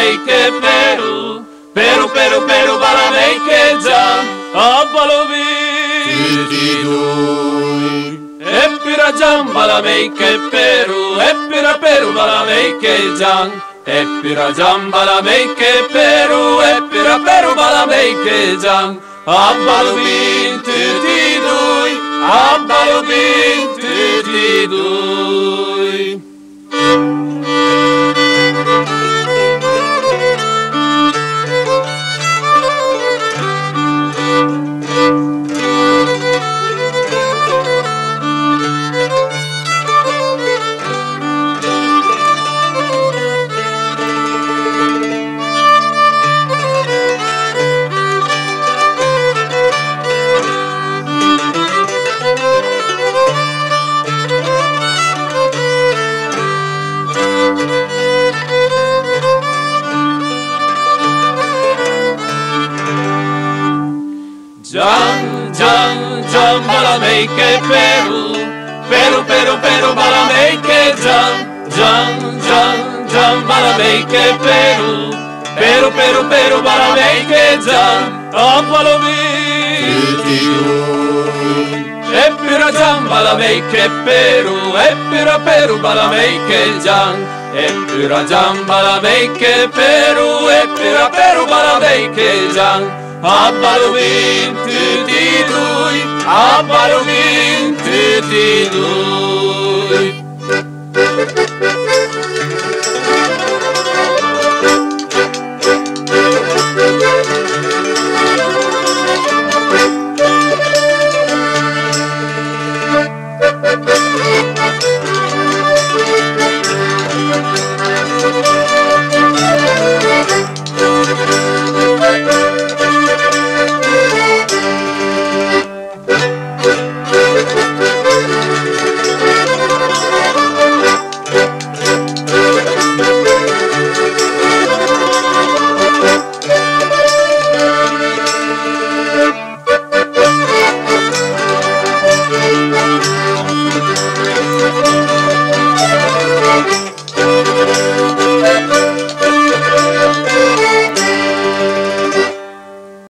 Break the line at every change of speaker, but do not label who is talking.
balameke Peru, Peru, Peru, Peru, balameke Jan, Abalovi,
Tutidui,
Epira Jan, balameke Peru, Epira Peru, balameke Jan, Epira Jan, balameke Peru, Epira Peru, balameke Jan, Abalubin, tutidui, Abalubin, tutidui. Jan, Jan, Jan, balameke Peru, Peru, Peru, Peru, balameke Jan, Jan, Jan, Jan, balameke Peru, Peru, Peru, Peru, balameke Jan, Abalovi,
Tutidui,
Epira Jan, balameke Peru, Epira Peru, balameke Jan, Epira Jan, balameke Peru, Epira Peru, balameke Jan, Abbalubin, tutidui, Abbalubin, tutidui.